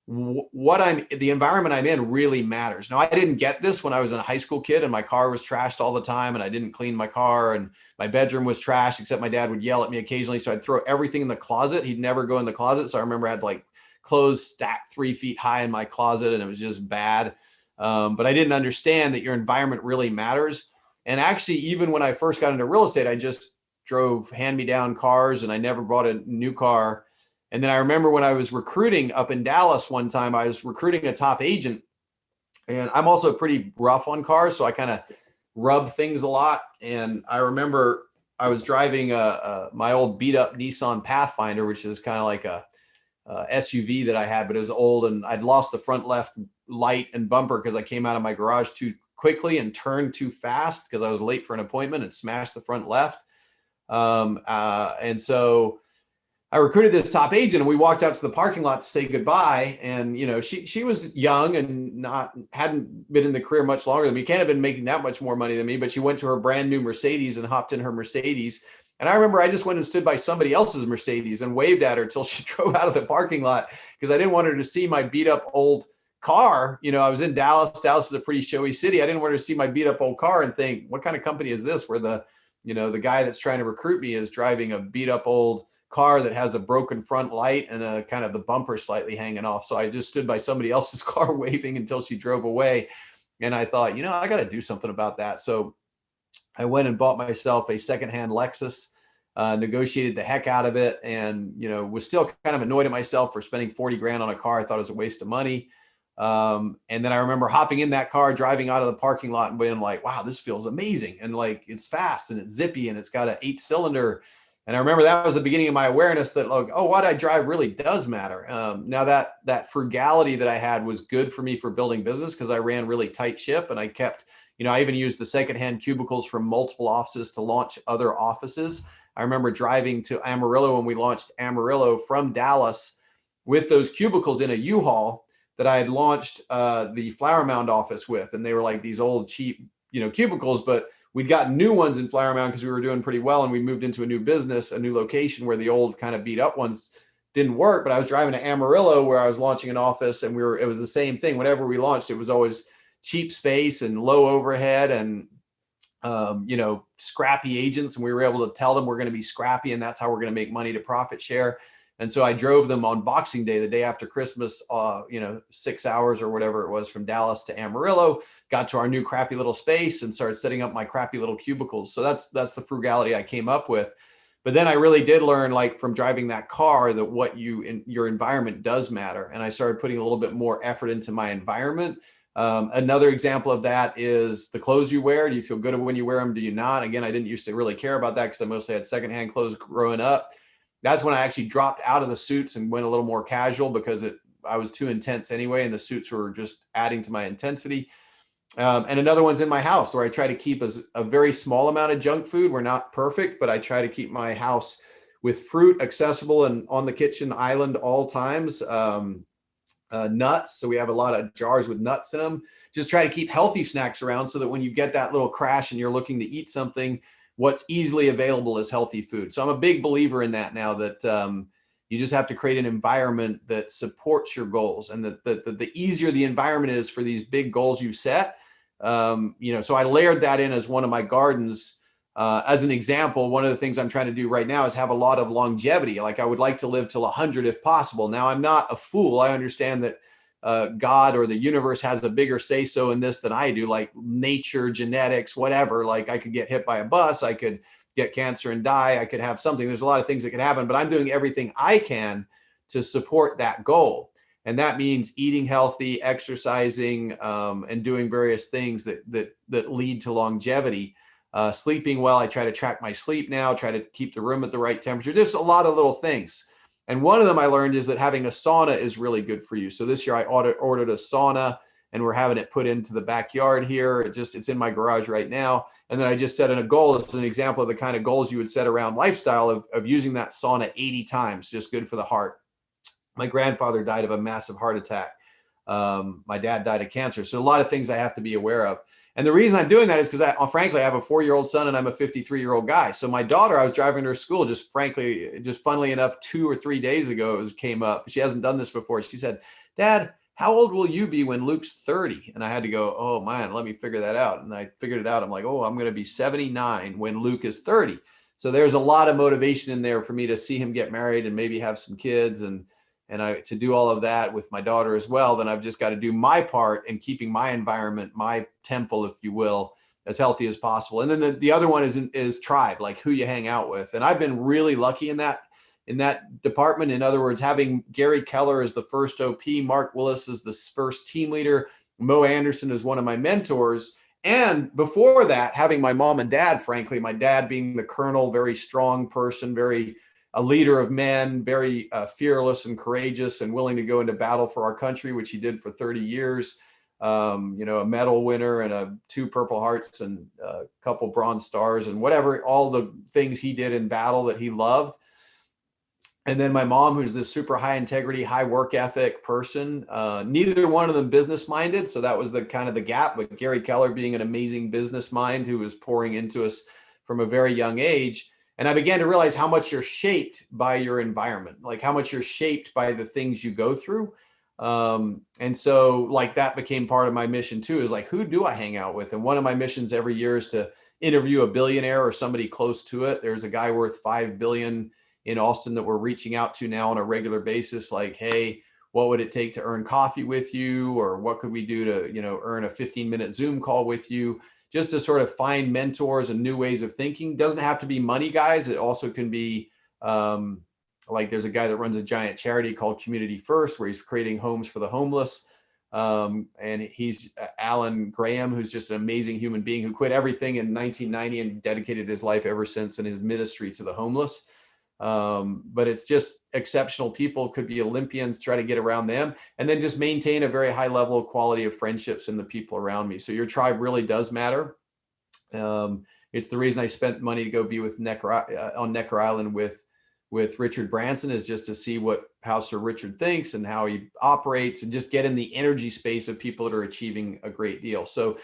A: the environment I'm in really matters. Now, I didn't get this when I was a high school kid and my car was trashed all the time and I didn't clean my car and my bedroom was trashed, except my dad would yell at me occasionally. So I'd throw everything in the closet. He'd never go in the closet. So I remember I had like clothes stacked 3 feet high in my closet and it was just bad. But I didn't understand that your environment really matters. And actually, even when I first got into real estate, I just drove hand-me-down cars and I never bought a new car. And then I remember when I was recruiting up in Dallas one time, I was recruiting a top agent, and I'm also pretty rough on cars. So I kind of rub things a lot. And I remember I was driving my old beat up Nissan Pathfinder, which is kind of like a SUV that I had, but it was old and I'd lost the front left light and bumper because I came out of my garage too quickly and turned too fast because I was late for an appointment and smashed the front left. And so I recruited this top agent and we walked out to the parking lot to say goodbye. And, she was young and hadn't been in the career much longer than me. Can't have been making that much more money than me, but she went to her brand new Mercedes and hopped in her Mercedes. And I remember I just went and stood by somebody else's Mercedes and waved at her till she drove out of the parking lot because I didn't want her to see my beat up old car. I was in Dallas. Dallas is a pretty showy city. I didn't want her to see my beat up old car and think, what kind of company is this where the guy that's trying to recruit me is driving a beat up old car that has a broken front light and a kind of the bumper slightly hanging off. So I just stood by somebody else's car waving until she drove away. And I thought, I got to do something about that. So I went and bought myself a secondhand Lexus, negotiated the heck out of it, and was still kind of annoyed at myself for spending 40 grand on a car. I thought it was a waste of money. And then I remember hopping in that car, driving out of the parking lot and being like, wow, this feels amazing. And like, it's fast and it's zippy and it's got an 8-cylinder. And I remember that was the beginning of my awareness that like, oh, what I drive really does matter. Now that frugality that I had was good for me for building business because I ran really tight ship and I kept, I even used the secondhand cubicles from multiple offices to launch other offices. I remember driving to Amarillo when we launched Amarillo from Dallas with those cubicles in a U-Haul that I had launched the Flower Mound office with. And they were like these old cheap, cubicles, but we'd gotten new ones in Flower Mound because we were doing pretty well. And we moved into a new business, a new location where the old kind of beat up ones didn't work. But I was driving to Amarillo where I was launching an office and it was the same thing. Whenever we launched, it was always cheap space and low overhead and, scrappy agents. And we were able to tell them we're going to be scrappy and that's how we're going to make money to profit share. And so I drove them on Boxing Day, the day after Christmas, 6 hours or whatever it was from Dallas to Amarillo, got to our new crappy little space and started setting up my crappy little cubicles. So that's the frugality I came up with. But then I really did learn, like from driving that car, that what your environment does matter. And I started putting a little bit more effort into my environment. Another example of that is the clothes you wear. Do you feel good when you wear them? Do you not? Again, I didn't used to really care about that because I mostly had secondhand clothes growing up. that's when I actually dropped out of the suits and went a little more casual because I was too intense anyway, and the suits were just adding to my intensity. And another one's in my house where I try to keep a very small amount of junk food. We're not perfect, but I try to keep my house with fruit accessible and on the kitchen island all times. Nuts. So we have a lot of jars with nuts in them. Just try to keep healthy snacks around so that when you get that little crash and you're looking to eat something, what's easily available is healthy food. So I'm a big believer in that now, that you just have to create an environment that supports your goals, and that the easier the environment is for these big goals you've set. So I layered that in as one of my gardens. As an example, one of the things I'm trying to do right now is have a lot of longevity. Like, I would like to live till 100 if possible. Now, I'm not a fool. I understand that God or the universe has a bigger say so in this than I do, like nature, genetics, whatever. Like, I could get hit by a bus, I could get cancer and die, I could have something. There's a lot of things that could happen, but I'm doing everything I can to support that goal. And that means eating healthy, exercising, and doing various things that lead to longevity. Sleeping well. I try to track my sleep now, try to keep the room at the right temperature. Just a lot of little things. And one of them I learned is that having a sauna is really good for you. So this year I ordered a sauna, and we're having it put into the backyard here. It's in my garage right now. And then I just set in a goal. It's an example of the kind of goals you would set around lifestyle of using that sauna 80 times, just good for the heart. My grandfather died of a massive heart attack. My dad died of cancer. So a lot of things I have to be aware of. And the reason I'm doing that is because frankly, I have a 4-year-old son and I'm a 53-year-old guy. So my daughter, I was driving her to school, just funnily enough, 2 or 3 days ago, it came up. She hasn't done this before. She said, "Dad, how old will you be when Luke's 30?" And I had to go, "Oh man, let me figure that out." And I figured it out. I'm like, "Oh, I'm going to be 79 when Luke is 30. So there's a lot of motivation in there for me to see him get married and maybe have some kids, and to do all of that with my daughter as well. Then I've just got to do my part in keeping my environment, my temple, if you will, as healthy as possible. And then the other one is tribe, like who you hang out with. And I've been really lucky in that department. In other words, having Gary Keller as the first OP, Mark Willis as the first team leader, Mo Anderson is one of my mentors. And before that, having my mom and dad, frankly, my dad being the colonel, very strong person, a leader of men, very fearless and courageous and willing to go into battle for our country, which he did for 30 years. A medal winner and 2 Purple Hearts and a couple Bronze Stars and whatever, all the things he did in battle that he loved. And then my mom, who's this super high integrity, high work ethic person. Neither one of them business minded. So that was the kind of the gap. But Gary Keller being an amazing business mind who was pouring into us from a very young age. And I began to realize how much you're shaped by your environment, like how much you're shaped by the things you go through. And so like that became part of my mission too, is like, who do I hang out with? And one of my missions every year is to interview a billionaire or somebody close to it. There's a guy worth $5 billion in Austin that we're reaching out to now on a regular basis. Like, hey, what would it take to earn coffee with you? Or what could we do to, earn a 15-minute Zoom call with you? Just to sort of find mentors and new ways of thinking. Doesn't have to be money, guys. It also can be like there's a guy that runs a giant charity called Community First, where he's creating homes for the homeless. And he's Alan Graham, who's just an amazing human being who quit everything in 1990 and dedicated his life ever since in his ministry to the homeless. But it's just exceptional people, could be Olympians, try to get around them, and then just maintain a very high level of quality of friendships in the people around me. So your tribe really does matter. It's the reason I spent money to go be with on Necker Island with Richard Branson, is just to see how Sir Richard thinks and how he operates, and just get in the energy space of people that are achieving a great deal. So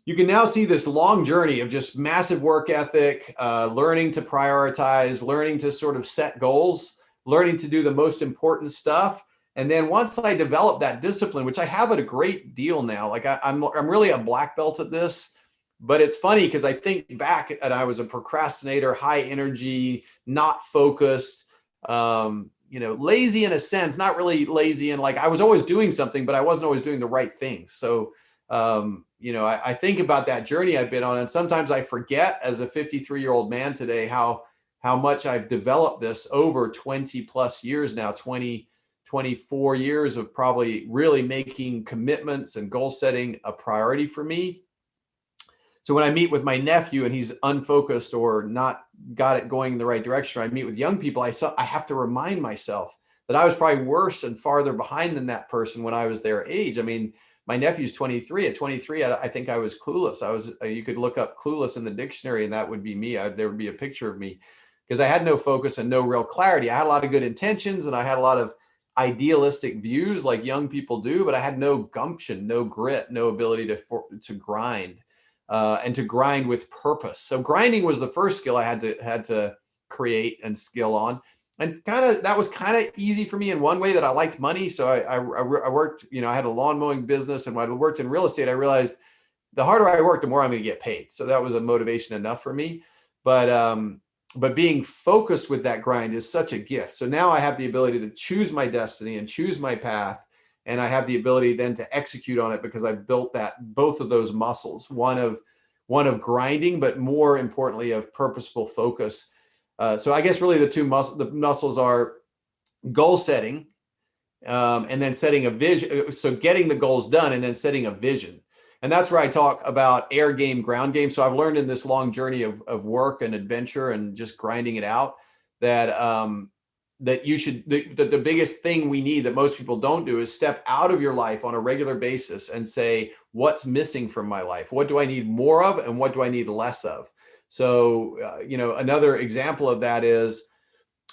A: you can now see this long journey of just massive work ethic, learning to prioritize, learning to sort of set goals, learning to do the most important stuff. And then once I developed that discipline, which I have at a great deal now, like I'm really a black belt at this. But it's funny because I think back and I was a procrastinator, high energy, not focused, lazy in a sense, not really lazy. And like I was always doing something, but I wasn't always doing the right things. So, I think about that journey I've been on, and sometimes I forget as a 53-year-old man today how much I've developed this over 20 plus years now, 24 years of probably really making commitments and goal setting a priority for me. So when I meet with my nephew and he's unfocused or not got it going in the right direction, or I meet with young people, I have to remind myself that I was probably worse and farther behind than that person when I was their age. I mean, my nephew's 23. At 23, I think I was clueless. You could look up clueless in the dictionary and that would be me. There would be a picture of me because I had no focus and no real clarity. I had a lot of good intentions and I had a lot of idealistic views like young people do, but I had no gumption, no grit, no ability to grind. And to grind with purpose. So grinding was the first skill I had to create and skill on. And that was kind of easy for me in one way, that I liked money. So I worked, I had a lawn mowing business, and when I worked in real estate, I realized the harder I work, the more I'm going to get paid. So that was a motivation enough for me. But being focused with that grind is such a gift. So now I have the ability to choose my destiny and choose my path. And I have the ability then to execute on it because I've built both of those muscles, one of grinding, but more importantly of purposeful focus. So I guess really the muscles are goal setting, and then setting a vision. So getting the goals done and then setting a vision. And that's where I talk about air game, ground game. So I've learned in this long journey of work and adventure and just grinding it out that the biggest thing we need that most people don't do is step out of your life on a regular basis and say, what's missing from my life? What do I need more of? And what do I need less of? So, another example of that is,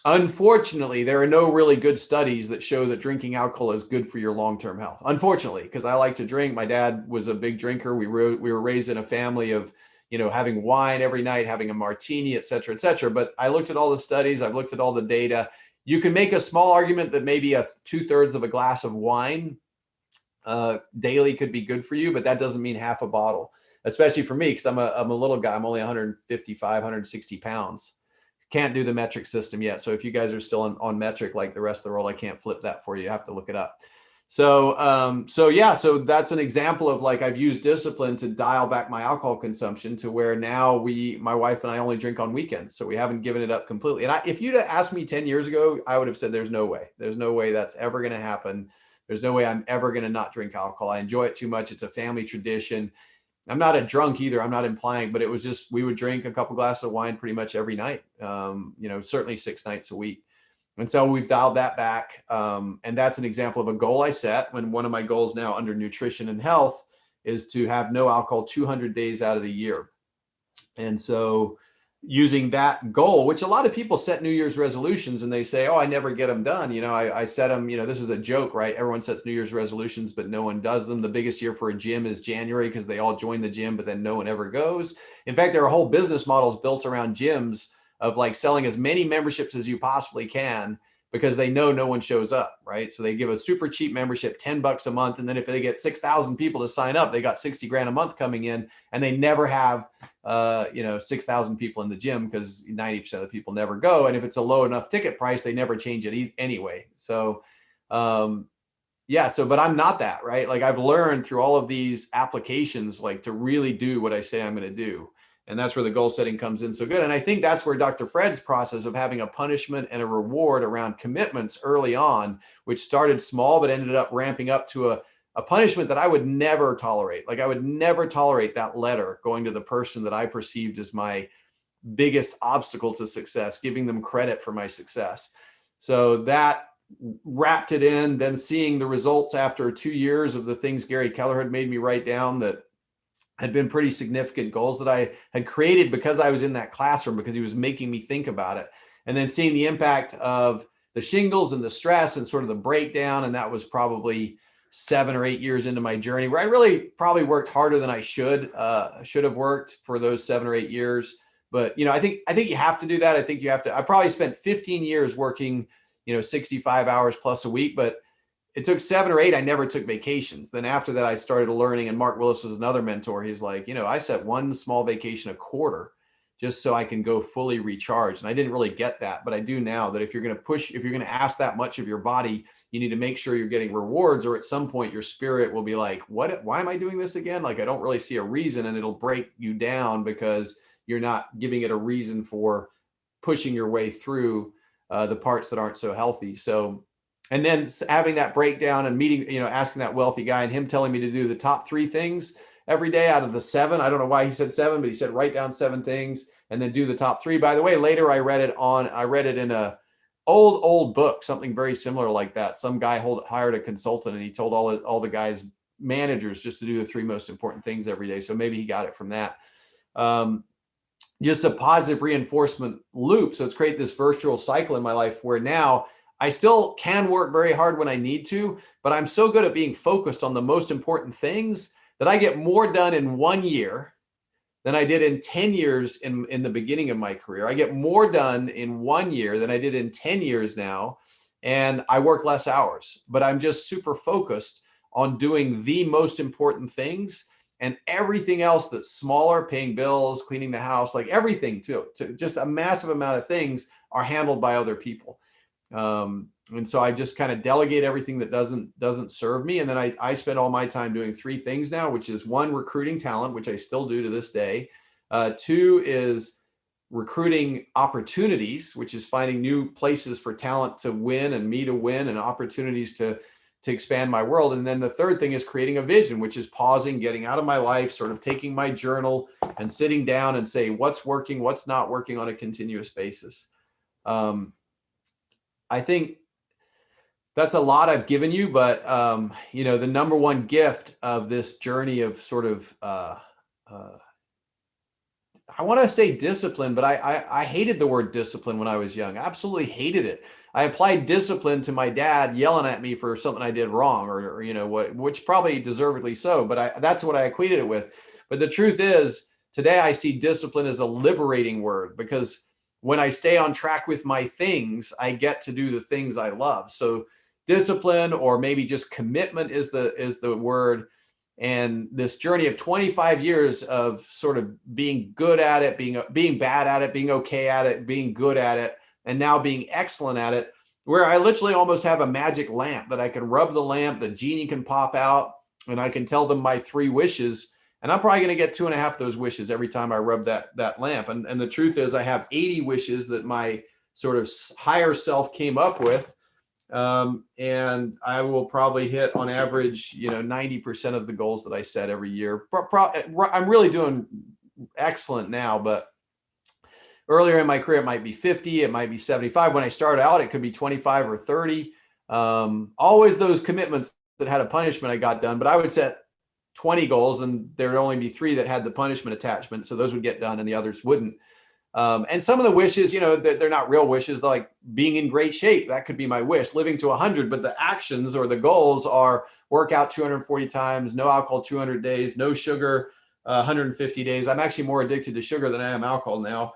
A: unfortunately, there are no really good studies that show that drinking alcohol is good for your long-term health. Unfortunately, because I like to drink. My dad was a big drinker. We were raised in a family of, having wine every night, having a martini, et cetera, et cetera. But I looked at all the studies. I've looked at all the data. You can make a small argument that maybe 2/3 of a glass of wine daily could be good for you, but that doesn't mean half a bottle, especially for me, because I'm a little guy. I'm only 155, 160 pounds. Can't do the metric system yet. So if you guys are still on metric like the rest of the world, I can't flip that for you. You have to look it up. So that's an example of, like, I've used discipline to dial back my alcohol consumption to where now my wife and I only drink on weekends. So we haven't given it up completely. And if you'd asked me 10 years ago, I would have said, there's no way that's ever going to happen. There's no way I'm ever going to not drink alcohol. I enjoy it too much. It's a family tradition. I'm not a drunk either. I'm not implying, but it was just, we would drink a couple glasses of wine pretty much every night. Certainly 6 nights a week. And so we've dialed that back. And that's an example of a goal I set, when one of my goals now under nutrition and health is to have no alcohol 200 days out of the year. And so using that goal, which a lot of people set New Year's resolutions and they say, oh, I never get them done. I set them, this is a joke, right? Everyone sets New Year's resolutions, but no one does them. The biggest year for a gym is January because they all join the gym, but then no one ever goes. In fact, there are whole business models built around gyms of like selling as many memberships as you possibly can because they know no one shows up, right? So they give a super cheap membership, $10 a month. And then if they get 6,000 people to sign up, they got 60 grand a month coming in, and they never have 6,000 people in the gym because 90% of the people never go. And if it's a low enough ticket price, they never change it anyway. So, but I'm not that, right? Like, I've learned through all of these applications, like, to really do what I say I'm going to do. And that's where the goal setting comes in so good. And I think that's where Dr. Fred's process of having a punishment and a reward around commitments early on, which started small, but ended up ramping up to a punishment that I would never tolerate. Like, I would never tolerate that letter going to the person that I perceived as my biggest obstacle to success, giving them credit for my success. So that wrapped it in, then seeing the results after 2 years of the things Gary Keller had made me write down that had been pretty significant goals that I had created because I was in that classroom, because he was making me think about it. And then seeing the impact of the shingles and the stress and sort of the breakdown. And that was probably 7 or 8 years into my journey, where I really probably worked harder than I should have worked for those 7 or 8 years. But, I think you have to do that. I probably spent 15 years working, 65 hours plus a week, but it took 7 or 8. I never took vacations. Then after that, I started learning, and Mark Willis was another mentor. He's like, I set one small vacation a quarter just so I can go fully recharged. And I didn't really get that, but I do now, that if you're going to ask that much of your body, you need to make sure you're getting rewards, or at some point your spirit will be like, why am I doing this again? Like, I don't really see a reason, and it'll break you down because you're not giving it a reason for pushing your way through the parts that aren't so healthy. So, and then having that breakdown and meeting, asking that wealthy guy and him telling me to do the top 3 things. every day out of the 7. I don't know why he said 7, but he said write down 7 things and then do the top 3. By the way, later I read it in a old book, something very similar like that. Some guy hired a consultant and he told all the guys, managers, just to do the 3 most important things every day. So maybe he got it from that. Just a positive reinforcement loop. So it's created this virtual cycle in my life where now I still can work very hard when I need to, but I'm so good at being focused on the most important things that I get more done in 1 year than I did in 10 years in the beginning of my career. I get more done in 1 year than I did in 10 years now, and I work less hours, but I'm just super focused on doing the most important things, and everything else that's smaller, paying bills, cleaning the house, like everything to just a massive amount of things are handled by other people. And so I just kind of delegate everything that doesn't serve me. And then I spend all my time doing 3 things now, which is 1, recruiting talent, which I still do to this day. 2 is recruiting opportunities, which is finding new places for talent to win and me to win and opportunities to expand my world. And then the 3rd thing is creating a vision, which is pausing, getting out of my life, sort of taking my journal and sitting down and say, what's working, what's not working on a continuous basis. I think that's a lot I've given you, but the number one gift of this journey of sort of, I want to say discipline, but I hated the word discipline when I was young. I absolutely hated it. I applied discipline to my dad yelling at me for something I did wrong, or which probably deservedly so, but that's what I equated it with. But the truth is, today I see discipline as a liberating word, because when I stay on track with my things, I get to do the things I love. So discipline, or maybe just commitment, is the word. And this journey of 25 years of sort of being good at it, being bad at it, being okay at it, being good at it, and now being excellent at it, where I literally almost have a magic lamp that I can rub the lamp, the genie can pop out, and I can tell them my 3 wishes. And I'm probably going to get 2.5 of those wishes every time I rub that lamp. And the truth is, I have 80 wishes that my sort of higher self came up with. And I will probably hit on average, 90% of the goals that I set every year. I'm really doing excellent now, but earlier in my career, it might be 50, it might be 75. When I started out, it could be 25 or 30. Always those commitments that had a punishment I got done, but I would set 20 goals and there would only be 3 that had the punishment attachment. So those would get done and the others wouldn't. And some of the wishes, they're not real wishes. They're like being in great shape. That could be my wish, living to 100. But the actions or the goals are work out 240 times, no alcohol 200 days, no sugar 150 days. I'm actually more addicted to sugar than I am alcohol now.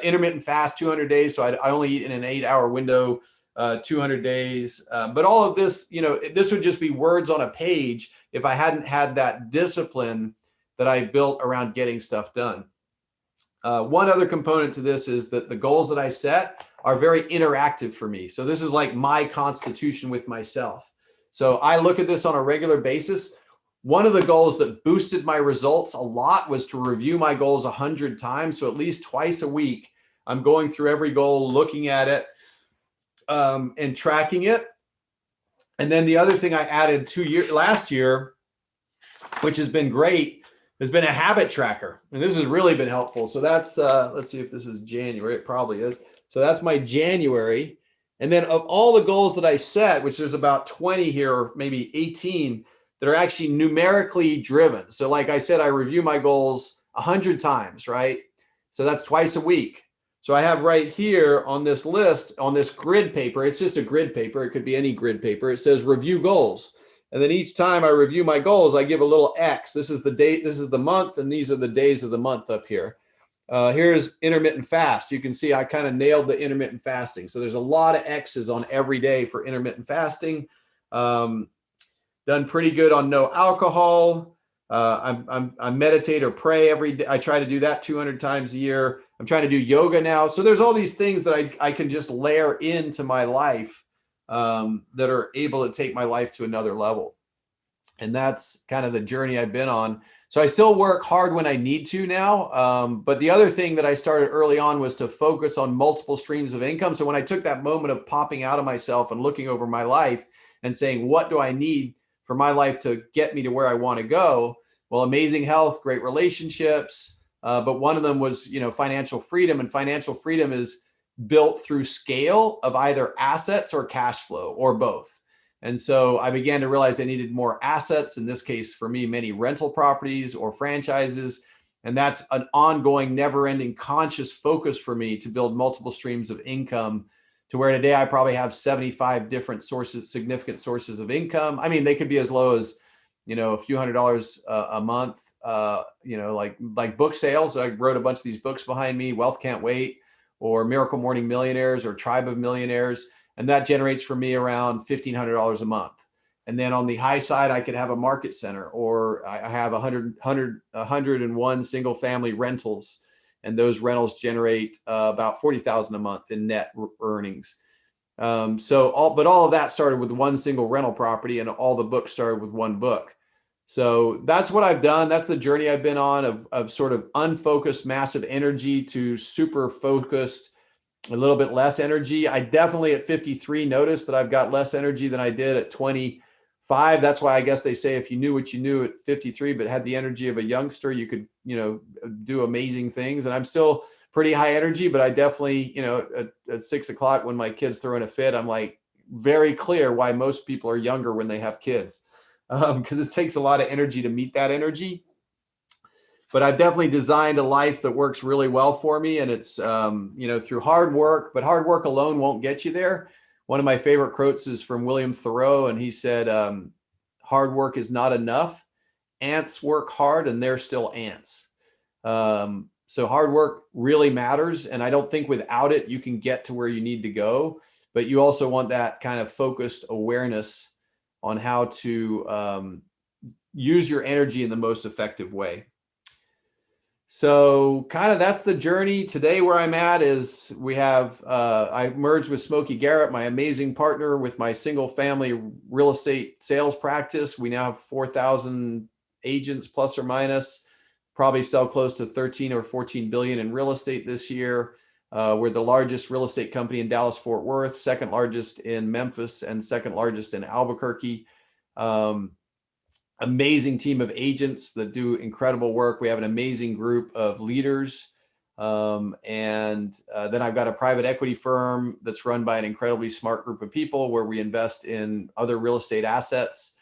A: Intermittent fast 200 days. So I only eat in an 8-hour window, 200 days. But all of this, this would just be words on a page if I hadn't had that discipline that I built around getting stuff done. One other component to this is that the goals that I set are very interactive for me. So this is like my constitution with myself. So I look at this on a regular basis. One of the goals that boosted my results a lot was to review my goals 100 times. So at least twice a week, I'm going through every goal, looking at it, and tracking it. And then the other thing I added last year, which has been great, has been a habit tracker. And this has really been helpful. So that's, let's see if this is January. It probably is. So that's my January. And then of all the goals that I set, which there's about 20 here, or maybe 18, that are actually numerically driven. So like I said, I review my goals 100 times, right? So that's twice a week. So I have right here on this list, on this grid paper, it's just a grid paper. It could be any grid paper. It says review goals. And then each time I review my goals, I give a little X. This is the date, this is the month, and these are the days of the month up here. Here's intermittent fast. You can see I kind of nailed the intermittent fasting. So there's a lot of X's on every day for intermittent fasting. Done pretty good on no alcohol. I meditate or pray every day. I try to do that 200 times a year. I'm trying to do yoga now. So there's all these things that I can just layer into my life that are able to take my life to another level. And that's kind of the journey I've been on. So I still work hard when I need to now. But the other thing that I started early on was to focus on multiple streams of income. So when I took that moment of popping out of myself and looking over my life and saying, what do I need for my life to get me to where I want to go? Well, amazing health, great relationships, but one of them was, financial freedom, and financial freedom is built through scale of either assets or cash flow or both. And so I began to realize I needed more assets. In this case, for me, many rental properties or franchises. And that's an ongoing, never ending conscious focus for me to build multiple streams of income, to where today I probably have 75 different sources, significant sources of income. I mean, they could be as low as, a few $100s a month, like book sales. I wrote a bunch of these books behind me, Wealth Can't Wait, or Miracle Morning Millionaires, or Tribe of Millionaires. And that generates for me around $1,500 a month. And then on the high side, I could have a market center, or I have 101 single family rentals. And those rentals generate about 40,000 a month in net earnings. But all of that started with one single rental property, and all the books started with one book. So that's what I've done. That's the journey I've been on, of sort of unfocused, massive energy to super focused, a little bit less energy. I definitely at 53 noticed that I've got less energy than I did at 25. That's why I guess they say if you knew what you knew at 53, but had the energy of a youngster, you could, do amazing things. And I'm still pretty high energy, but I definitely, at 6 o'clock when my kid's throwing a fit, I'm like very clear why most people are younger when they have kids, because it takes a lot of energy to meet that energy. But I've definitely designed a life that works really well for me. And it's, through hard work, but hard work alone won't get you there. One of my favorite quotes is from William Thoreau. And he said, hard work is not enough. Ants work hard and they're still ants. So hard work really matters. And I don't think without it, you can get to where you need to go. But you also want that kind of focused awareness on how to use your energy in the most effective way. So kind of that's the journey. Today where I'm at is we have, I merged with Smokey Garrett, my amazing partner, with my single family real estate sales practice. We now have 4,000 agents plus or minus, probably sell close to 13 or 14 billion in real estate this year. We're the largest real estate company in Dallas, Fort Worth, second largest in Memphis, and second largest in Albuquerque. Amazing team of agents that do incredible work. We have an amazing group of leaders. And then I've got a private equity firm that's run by an incredibly smart group of people, where we invest in other real estate assets,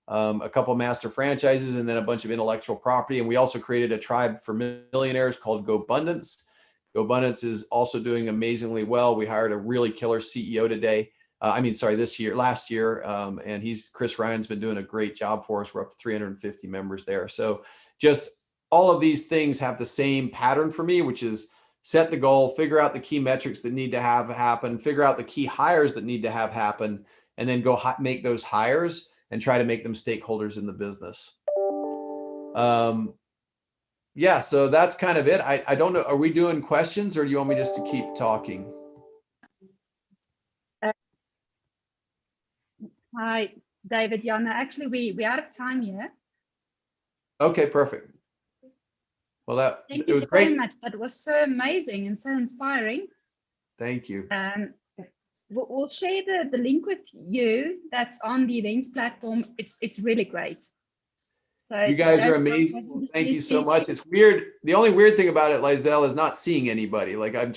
A: a couple of master franchises, and then a bunch of intellectual property. And we also created a tribe for millionaires called GoBundance. GoBundance is also doing amazingly well. We hired a really killer CEO last year. And Chris Ryan's been doing a great job for us. We're up to 350 members there. So just all of these things have the same pattern for me, which is set the goal, figure out the key metrics that need to have happen, figure out the key hires that need to have happen, and then go make those hires and try to make them stakeholders in the business. So that's kind of it. I don't know. Are we doing questions, or do you want me just to keep talking?
B: Hi, David. Yeah, no, actually, we're out of time here.
A: Okay, perfect. Well,
B: Thank
A: it
B: you
A: was
B: so
A: great.
B: much. That was so amazing and so inspiring.
A: Thank you.
B: We'll share the link with you. That's on the events platform. It's really great. So
A: You guys are amazing. Thank you so much. It's weird. The only weird thing about it, Lizelle, is not seeing anybody. Like I've